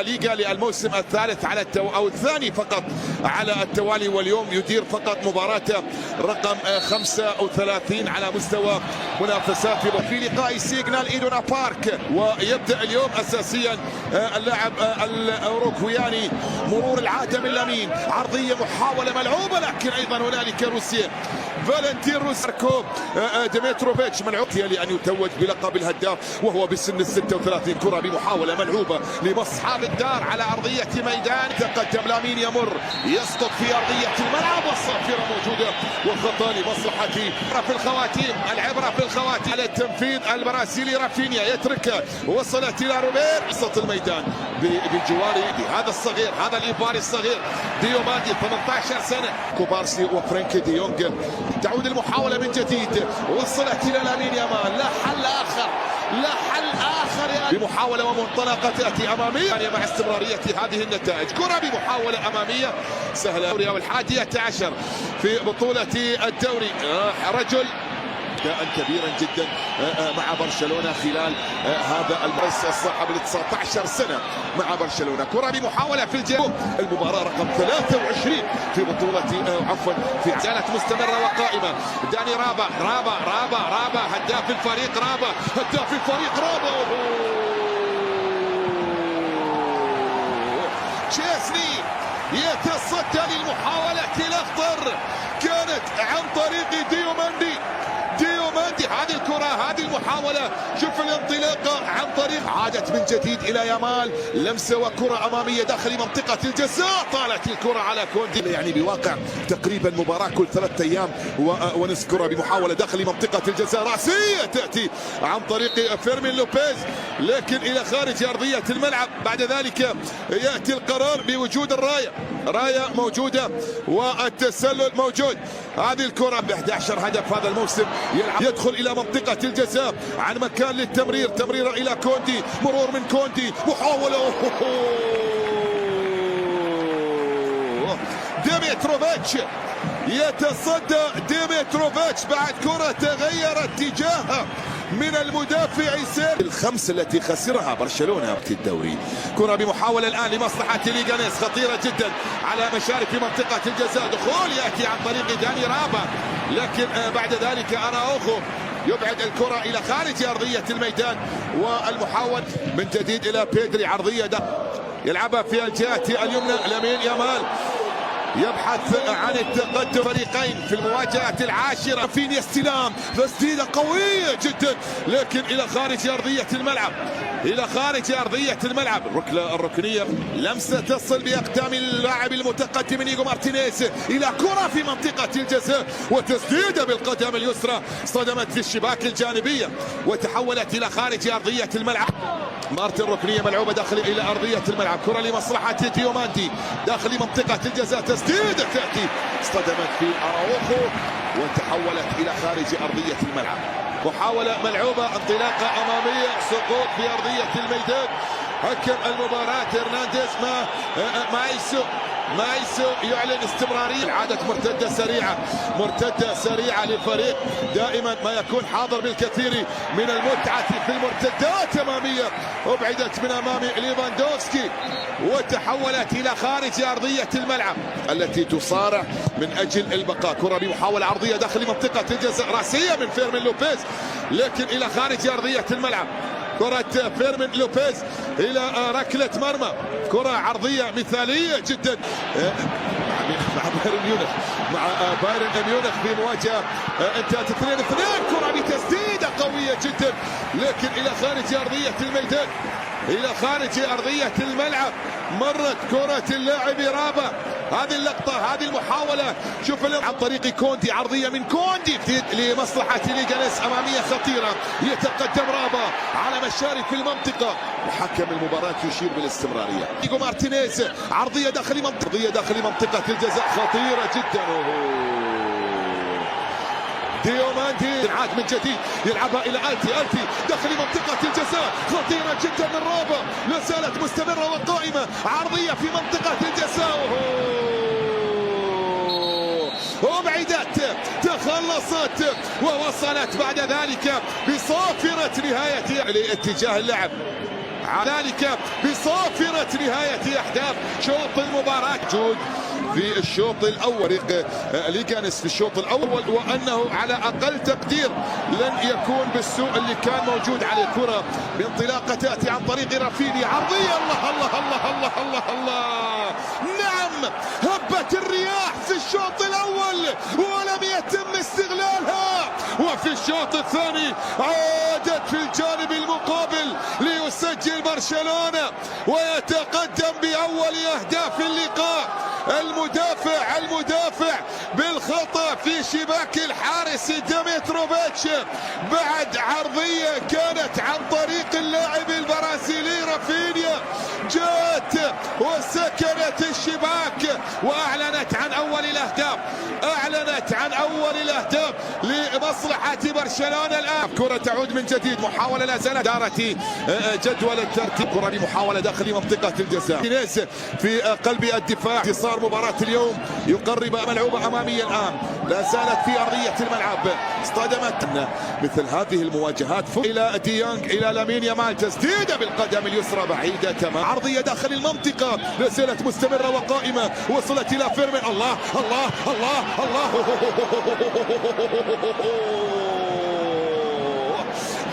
ليغا للموسم الثالث على أو الثاني فقط على التوالي، واليوم يدير فقط مباراته رقم 35 على مستوى منافسات في لقاء سيغنال إيدونا بارك. ويبدأ اليوم أساسيا اللاعب الأوروغواياني مرور العادة من لامين، عرضية محاولة ملعوبة، لكن أيضا هنالك روسيا فالنتين روساركو ديمتروفيتش ملعوب لأن يتوج بلقب الهداف وهو بسن 36. كرة بمحاولة ملعوبة لمصحاب الدار على أرضية ميدان، تقدم لامين يمر يسقط في أرضية الملعب والصافرة موجودة وخطأ لمصلحة في الخواتيم. العبرة في الخواتيم على التنفيذ البرازيلي رافينيا يتركها، وصلت إلى روبير وسط الميدان بجوار هذا الصغير، هذا الإيفاري الصغير ديوماندي 18 سنة. كوبارسي وفرانكي دي يونغ، تعود المحاولة من جديد، وصلت إلى لامين يامال. لا حل آخر، لا حل آخر بمحاولة ومنطلقة تأتي أمامية مع استمرارية هذه النتائج. كرة بمحاولة أمامية سهلة، والحادية عشر في بطولة الدوري. رجل كبيرا جدا مع برشلونة خلال هذا المرس الصاحب ل 19 سنة مع برشلونة. كرة بمحاولة في الجنوب، المباراة رقم 23 في بطولة في زالت مستمرة وقائمة. داني رابا هداف الفريق، هداف الفريق تشيزني يتصدى للمحاولة الأخطر، كانت عن طريق ديوماندي. هذه الكرة، هذه المحاولة، شوف الانطلاقة عن طريق، عادت من جديد إلى يامال، لمسة وكرة أمامية داخل منطقة الجزاء، طالت الكرة على كوندي. يعني بواقع تقريبا مباراة كل 3 أيام ونصف. كرة بمحاولة داخل منطقة الجزاء، رأسية تأتي عن طريق فيرمين لوبيز لكن إلى خارج أرضية الملعب. بعد ذلك يأتي القرار بوجود راية موجودة والتسلل موجود. هذه الكرة ب 11 هدف هذا الموسم، يدخل إلى منطقة الجزاء عن مكان للتمرير، تمريرة إلى كوندي، مرور من كوندي، محاولة ديمتروفيتش يتصدى. ديمتروفيتش بعد كرة تغير اتجاهها من المدافع سير الخمس التي خسرها برشلونة في الدوري. كرة بمحاولة الآن لمصلحة ليغانيس، خطيرة جدا على مشارف منطقة الجزاء، دخول يأتي عن طريق داني رابا، لكن بعد ذلك أراوخو يبعد الكرة إلى خارج أرضية الميدان. والمحاول من جديد إلى بيدري، عرضية يلعبها في الجهة اليمنى. لامين يامال يبحث عن التقدم فريقين في المواجهة العاشرة. فيني استلام، تسديدة قوية جدا لكن إلى خارج أرضية الملعب، الركلة الركنية، لمسة تصل بأقدام اللاعب المتقدم نيغو مارتينيز إلى كرة في منطقة الجزاء، وتسديدة بالقدم اليسرى صدمت في الشباك الجانبية وتحولت إلى خارج أرضية الملعب. مارتن ركنية ملعوبة داخل إلى أرضية الملعب، كرة لمصلحة ديوماندي داخل منطقة الجزاء، تسديدة تأتي صدمت في أراوخو وتحولت إلى خارج أرضية الملعب. محاولة ملعوبة، انطلاقة أمامية، سقوط في أرضية الميدان. حكم المباراة هرنانديز مايسو يعلن استمرارية. عادت مرتدة سريعة للفريق، دائما ما يكون حاضر بالكثير من المتعة في المرتدات أمامية، أبعدت من أمام ليفاندوفسكي وتحولت إلى خارج أرضية الملعب التي تصارع من أجل البقاء. كرة بمحاولة عرضية داخل منطقة الجزاء، رأسية من فيرمين لوبيز لكن إلى خارج أرضية الملعب. كرة فيرمين لوبيز إلى ركلة مرمى، كرة عرضية مثالية جدا مع بايرن ميونخ في مواجهة انتهت 2-2. كرة بتسديدة قوية جدا لكن إلى خارج أرضية الميدان، إلى خارج أرضية الملعب. مرت كرة اللاعب رابا، هذه اللقطة، هذه المحاولة، شوف عن طريق كوندي، عرضية من كوندي لمصلحة ليغانيس أمامية خطيرة، يتقدم رابا على مشارف المنطقة وحكم المباراة يشير بالاستمرارية. نيغو مارتينيز، عرضية داخل منطقة الجزاء خطيرة جدا. ديوماندي عاد من جديد يلعبها إلى ألتي داخل منطقة الجزاء، خطيرة جدا من رابا، لا زالت مستمرة وقائمة، عرضية في منطقة الجزاء وبعدت، تخلصت ووصلت بعد ذلك بصافرة نهاية لاتجاه اللعب. ذلك بصافرة نهاية أحداث شوط المباراة. جود في الشوط الأول ليغانس في الشوط الأول، وأنه على أقل تقدير لن يكون بالسوء اللي كان موجود على الكرة بانطلاقة تأتي عن طريق رافينيا، عرضية الله الله الله الله الله الله. نعم، هبت الرياح في الشوط الأول ولم يتم استغلالها، وفي الشوط الثاني عادت في الجانب المقابل ليسجل برشلونة ويتقدم بأول أهداف اللقاء. المدافع بالخطأ في شباك الحارس ديميتروفيتش بعد عرضية كانت عن طريق اللاعب البرازيلي رافينيا، جاءت وسكنت الشباك وأعلنت عن أول الأهداف لمصلحة برشلونة. الآن كرة تعود من جديد، محاولة لا زالت دارت جدول الترتيب، كرة لمحاولة داخل منطقة الجزاء في قلب الدفاع. انتصار مباراة اليوم يقرب ملعوبة أمامية الآن، لا زالت في أرضية الملعب، اصطدمت مثل هذه المواجهات إلى ديانج إلى لامين يامال، تسديدة بالقدم اليسرى بعيدة تمام، عرضية داخل المنطقة لا زالت مستمرة وقائمة، وصلت إلى فيرمين، الله الله الله الله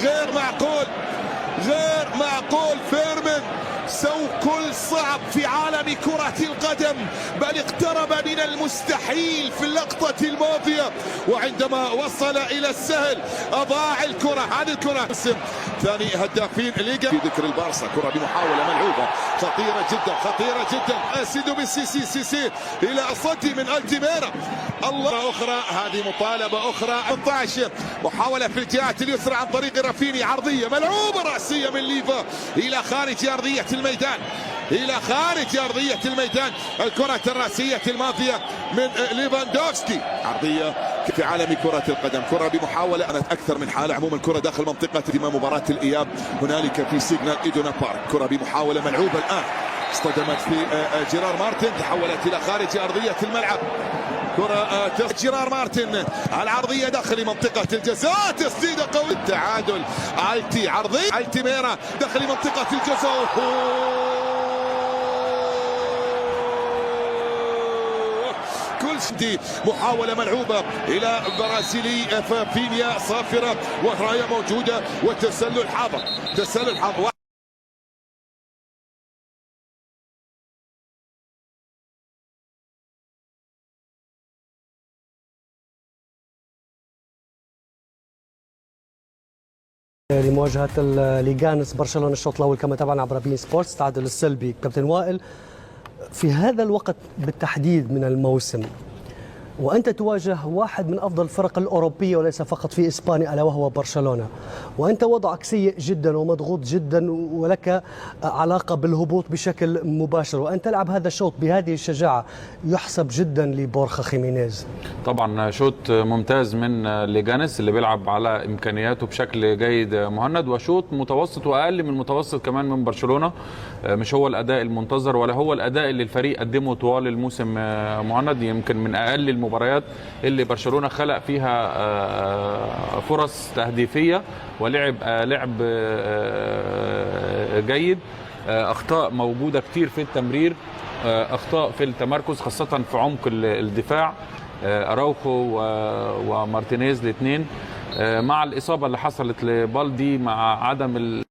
غير معقول فيرمين سوى كل صعب في عالم كرة القدم، بل اقترب من المستحيل في اللقطة الماضية، وعندما وصل إلى السهل أضاع الكرة. هذه الكرة ثاني هدافين الليغا في ذكر البارسا، كرة بمحاولة ملعوبة خطيرة جدا سيدو بالسيسي إلى الصدي من التيميرا، الله أخرى، هذه مطالبة أخرى. 18 محاولة في الجهة اليسرى عن طريق رافينيا، عرضية ملعوبة رأسية من ليفا إلى خارج أرضية الميدان، الكرة الرأسية الماضية من ليفاندوفسكي، عرضية في عالم كرة القدم، كرة بمحاولة كانت أكثر من حالة. عموما كرة داخل منطقة مباراة الإياب هنالك في سيجنال إيدونا بارك، كرة بمحاولة ملعوبة الآن اصطدمت في جيرار مارتن، تحولت إلى خارج أرضية الملعب، كرة جيرار مارتن العرضية داخل منطقة الجزاء، تسديدة قوية، التعادل عرضية التيميرا داخل منطقة الجزاء، كل شيء. محاولة ملعوبة إلى برازيلي رافينيا، صافرة وراية موجودة، والتسلل حاضر. لمواجهة ليغانس برشلونة الشوط الأول كما تابعنا عبر بين سبورتس، التعادل السلبي. كابتن وائل، في هذا الوقت بالتحديد من الموسم وأنت تواجه واحد من أفضل الفرق الأوروبية وليس فقط في إسبانيا ألا وهو برشلونة، وأنت وضعك سيء جدا ومضغوط جدا ولك علاقة بالهبوط بشكل مباشر، وأن تلعب هذا الشوط بهذه الشجاعة يحسب جدا لبورخا خيمينيز. طبعا شوط ممتاز من ليغانس اللي بيلعب على إمكانياته بشكل جيد مهند، وشوط متوسط وأقل من المتوسط كمان من برشلونة، مش هو الأداء المنتظر ولا هو الأداء اللي الفريق قدمه طوال الموسم مهند، يمكن من أقل المباريات اللي برشلونة خلق فيها فرص تهديفية ولعب لعب جيد، أخطاء موجودة كتير في التمرير، أخطاء في التمركز خاصة في عمق الدفاع، أراوخو ومارتينيز الاثنين، مع الإصابة اللي حصلت لبالدي، مع عدم